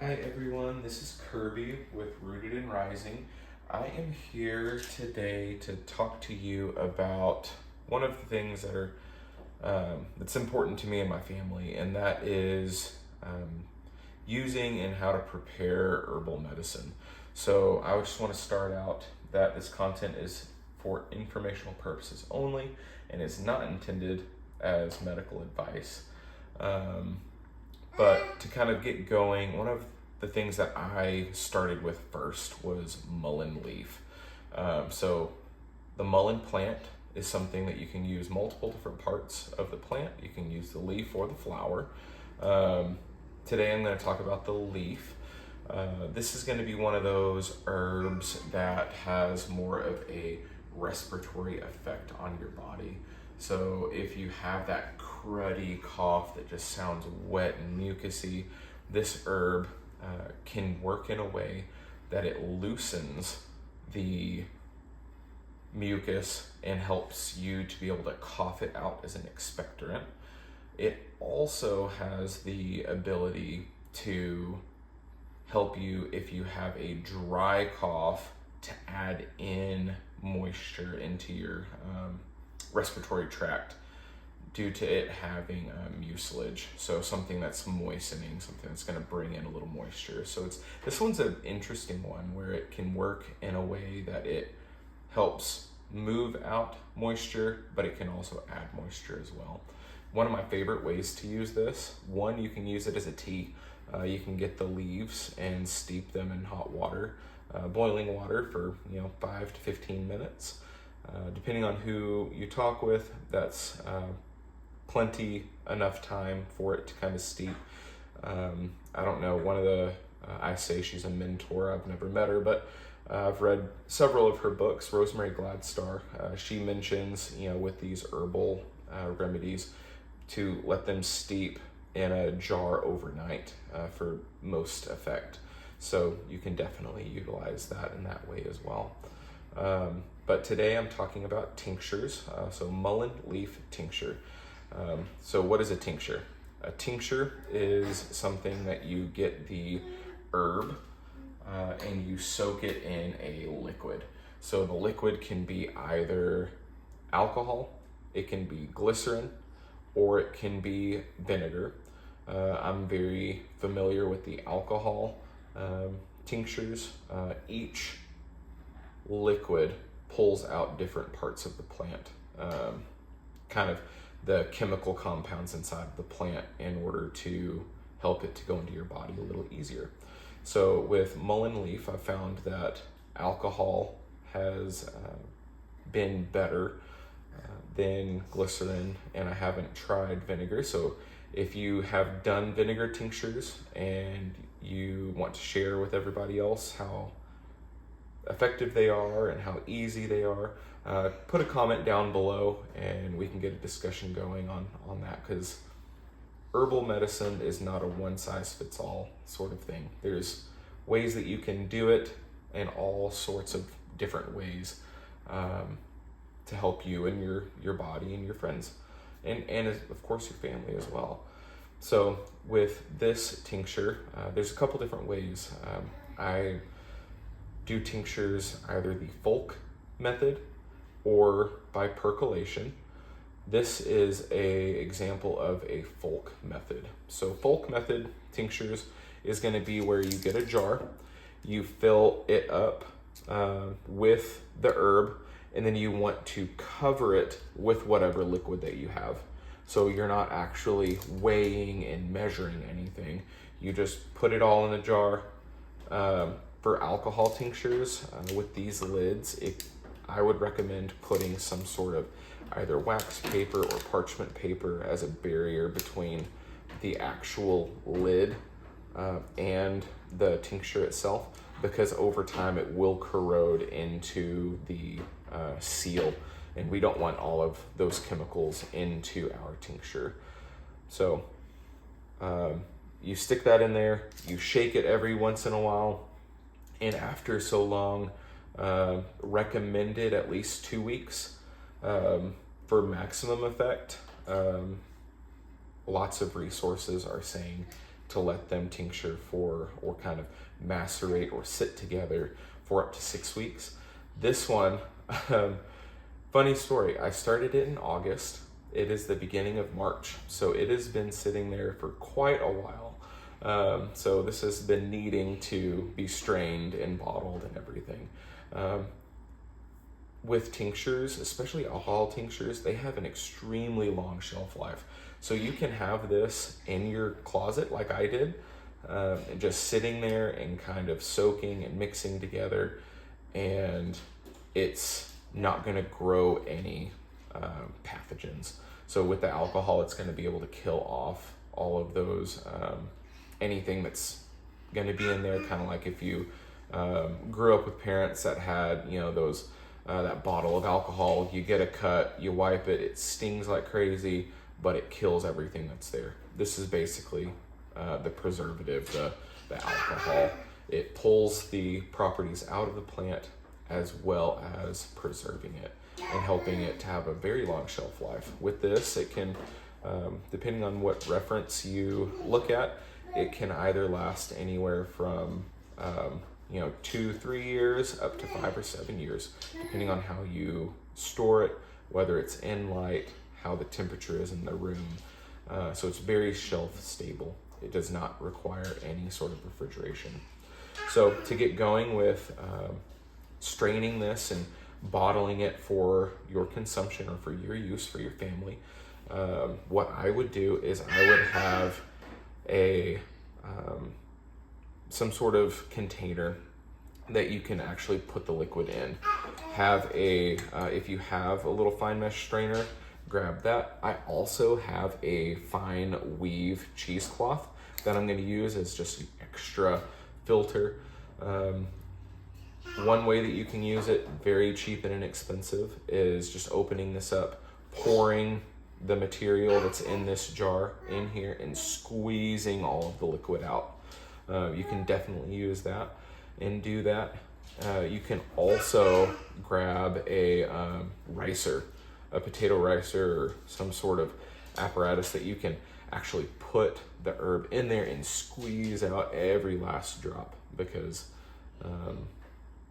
Hi everyone, this is Kirby with Rooted Rising. I am here today to talk to you about one of the things that are that's important to me and my family, and that is using and how to prepare herbal medicine. So I just want to start out that this content is for informational purposes only and is not intended as medical advice. But to kind of get going, one of the things that I started with first was mullein leaf. So the mullein plant is something that you can use multiple different parts of the plant. You can use the leaf or the flower. Today I'm going to talk about the leaf. This is going to be one of those herbs that has more of a respiratory effect on your body. So if you have that cruddy cough that just sounds wet and mucusy, this herb can work in a way that it loosens the mucus and helps you to be able to cough it out as an expectorant. It also has the ability to help you if you have a dry cough to add in moisture into your respiratory tract due to it having mucilage. So something that's moistening, something that's going to bring in a little moisture. So this one's an interesting one where it can work in a way that it helps move out moisture, but it can also add moisture as well. One of my favorite ways to use this, one, you can use it as a tea. You can get the leaves and steep them in hot water, boiling water for 5 to 15 minutes. Depending on who you talk with, that's plenty enough time for it to kind of steep. I don't know, one of the, I say she's a mentor, I've never met her, but I've read several of her books. Rosemary Gladstar, she mentions, with these herbal remedies to let them steep in a jar overnight for most effect. So you can definitely utilize that in that way as well. But today I'm talking about tinctures, so mullein leaf tincture. So what is a tincture? A tincture is something that you get the herb and you soak it in a liquid. So the liquid can be either alcohol, it can be glycerin, or it can be vinegar. I'm very familiar with the alcohol tinctures. Each liquid pulls out different parts of the plant, kind of the chemical compounds inside the plant in order to help it to go into your body a little easier. So with mullein leaf, I found that alcohol has been better than glycerin, and I haven't tried vinegar. So if you have done vinegar tinctures and you want to share with everybody else how effective they are and how easy they are, put a comment down below and we can get a discussion going on that, because herbal medicine is not a one-size-fits-all sort of thing. There's ways that you can do it in all sorts of different ways to help you and your body and your friends and of course your family as well. So with this tincture, there's a couple different ways. I do tinctures either the folk method or by percolation. This is a example of a folk method. So folk method tinctures is going to be where you get a jar, you fill it up with the herb, and then you want to cover it with whatever liquid that you have. So you're not actually weighing and measuring anything. You just put it all in a jar. For alcohol tinctures, with these lids, I would recommend putting some sort of either wax paper or parchment paper as a barrier between the actual lid and the tincture itself, because over time it will corrode into the seal, and we don't want all of those chemicals into our tincture. So you stick that in there, you shake it every once in a while, and after so long, recommended at least 2 weeks for maximum effect. Lots of resources are saying to let them tincture for, or kind of macerate or sit together for up to 6 weeks. This one, funny story, I started it in August. It is the beginning of March, so it has been sitting there for quite a while. So this has been needing to be strained and bottled and everything. With tinctures, especially alcohol tinctures, they have an extremely long shelf life. So you can have this in your closet like I did, and just sitting there and kind of soaking and mixing together, and it's not going to grow any pathogens. So with the alcohol, it's going to be able to kill off all of those, anything that's going to be in there, kind of like if you grew up with parents that had, you know, those that bottle of alcohol, you get a cut, you wipe it, it stings like crazy, but it kills everything that's there. This is basically the preservative, the alcohol. It pulls the properties out of the plant as well as preserving it and helping it to have a very long shelf life. With this, it can, depending on what reference you look at, it can either last anywhere from 2-3 years up to 5 or 7 years, depending on how you store it, whether it's in light, how the temperature is in the room. So it's very shelf stable. It does not require any sort of refrigeration. So to get going with straining this and bottling it for your consumption or for your use for your family, what I would do is I would have a some sort of container that you can actually put the liquid in. Have a if you have a little fine mesh strainer, grab that. I also have a fine weave cheesecloth that I'm going to use as just an extra filter. One way that you can use it, very cheap and inexpensive, is just opening this up, pouring the material that's in this jar in here, and squeezing all of the liquid out. You can definitely use that and do that. You can also grab a ricer, a potato ricer, or some sort of apparatus that you can actually put the herb in there and squeeze out every last drop, because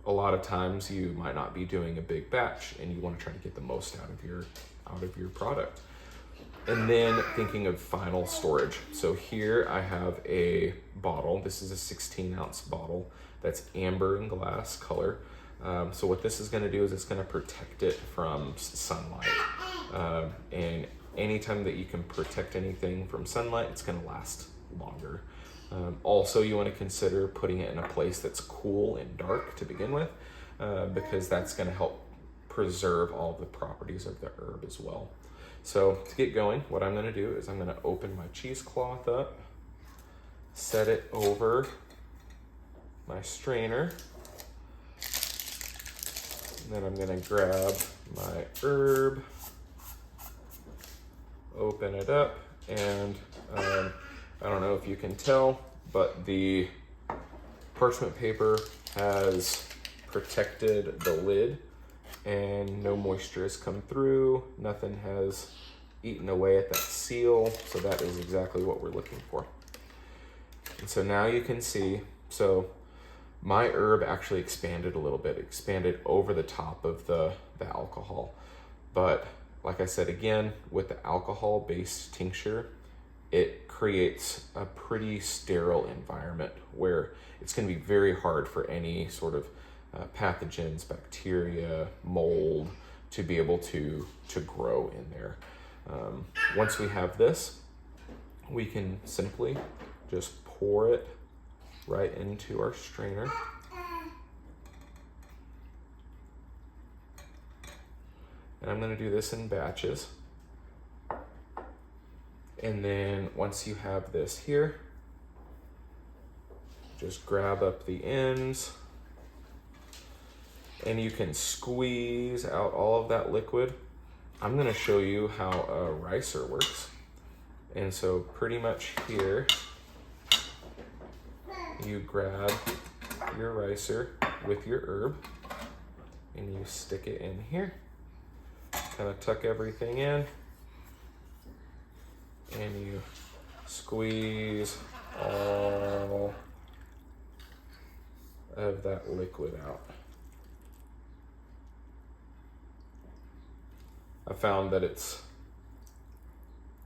a lot of times you might not be doing a big batch and you want to try to get the most out of your product. And then thinking of final storage. So here I have a bottle. This is a 16-ounce bottle that's amber and glass color. So what this is going to do is it's going to protect it from sunlight. And anytime that you can protect anything from sunlight, it's going to last longer. Also, you want to consider putting it in a place that's cool and dark to begin with, because that's going to help preserve all of the properties of the herb as well. So to get going, what I'm going to do is I'm going to open my cheesecloth up, set it over my strainer, and then I'm going to grab my herb, open it up, and I don't know if you can tell, but the parchment paper has protected the lid and no moisture has come through, nothing has eaten away at that seal, so that is exactly what we're looking for. And so now you can see, so my herb actually expanded a little bit, expanded over the top of the alcohol. But like I said, again, with the alcohol-based tincture, it creates a pretty sterile environment where it's going to be very hard for any sort of pathogens, bacteria, mold to be able to grow in there. Once we have this, we can simply just pour it right into our strainer. And I'm going to do this in batches. And then once you have this here, just grab up the ends and you can squeeze out all of that liquid. I'm going to show you how a ricer works. And so pretty much here, you grab your ricer with your herb and you stick it in here, kind of tuck everything in, and you squeeze all of that liquid out. I found that it's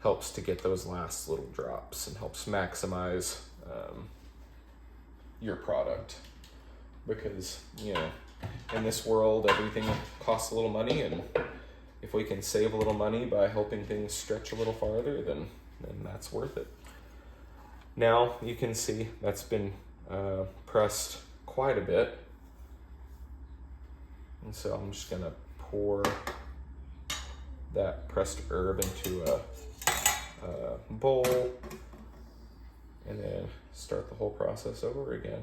helps to get those last little drops and helps maximize your product, because in this world everything costs a little money, and if we can save a little money by helping things stretch a little farther, then that's worth it. Now you can see that's been pressed quite a bit, and so I'm just gonna pour that pressed herb into a bowl and then start the whole process over again.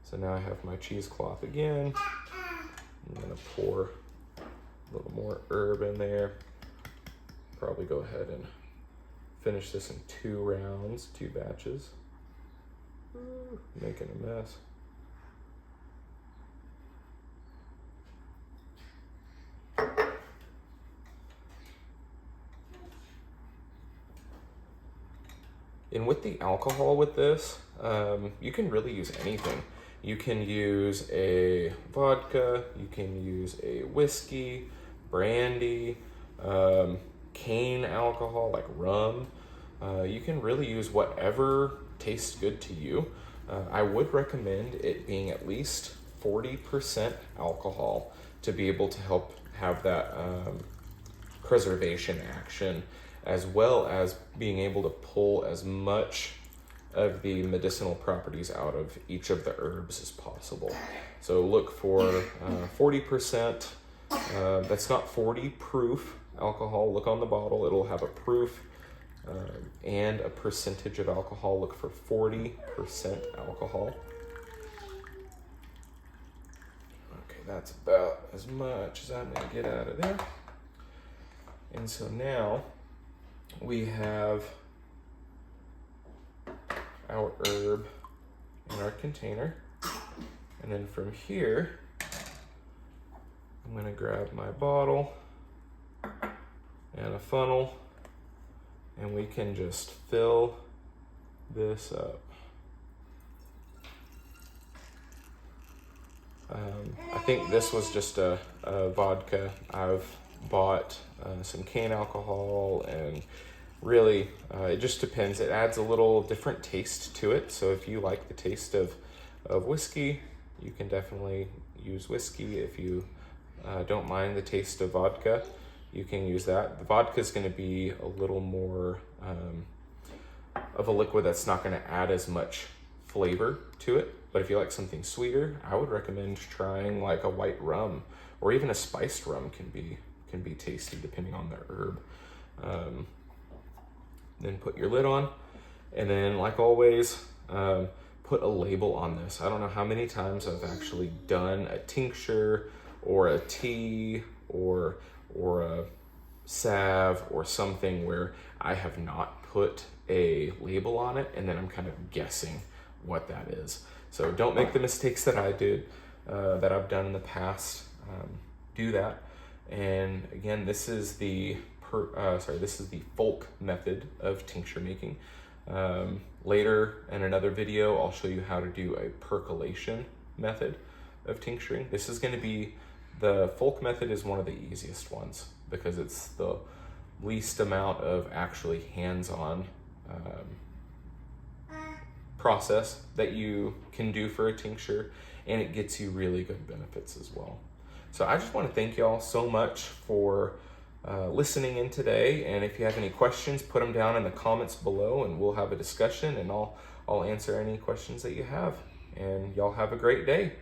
So now I have my cheesecloth again. I'm gonna pour a little more herb in there. Probably go ahead and finish this in 2 rounds, 2 batches. Making a mess. And with the alcohol with this, you can really use anything. You can use a vodka, you can use a whiskey, brandy, cane alcohol like rum. You can really use whatever tastes good to you. I would recommend it being at least 40% alcohol to be able to help have that preservation action, as well as being able to pull as much of the medicinal properties out of each of the herbs as possible. So look for 40%. That's not 40 proof alcohol. Look on the bottle, it'll have a proof and a percentage of alcohol. Look for 40% alcohol. Okay, that's about as much as I'm gonna get out of there. And so now we have our herb in our container. And then from here, I'm gonna grab my bottle and a funnel, and we can just fill this up. I think this was just a vodka. I've bought some cane alcohol, and really it just depends. It adds a little different taste to it. So if you like the taste of whiskey, you can definitely use whiskey. If you don't mind the taste of vodka, you can use that. The vodka is going to be a little more of a liquid that's not going to add as much flavor to it. But if you like something sweeter, I would recommend trying like a white rum, or even a spiced rum can be tasty depending on the herb. Then put your lid on, and then like always, put a label on this. I don't know how many times I've actually done a tincture or a tea or a salve or something where I have not put a label on it, and then I'm kind of guessing what that is. So don't make the mistakes that I did, that I've done in the past. Do that. And again, this is the folk method of tincture making. Later in another video, I'll show you how to do a percolation method of tincturing. This is going to be, the folk method is one of the easiest ones because it's the least amount of actually hands-on process that you can do for a tincture, and it gets you really good benefits as well. So I just want to thank y'all so much for listening in today, and if you have any questions, put them down in the comments below and we'll have a discussion, and I'll answer any questions that you have. And y'all have a great day.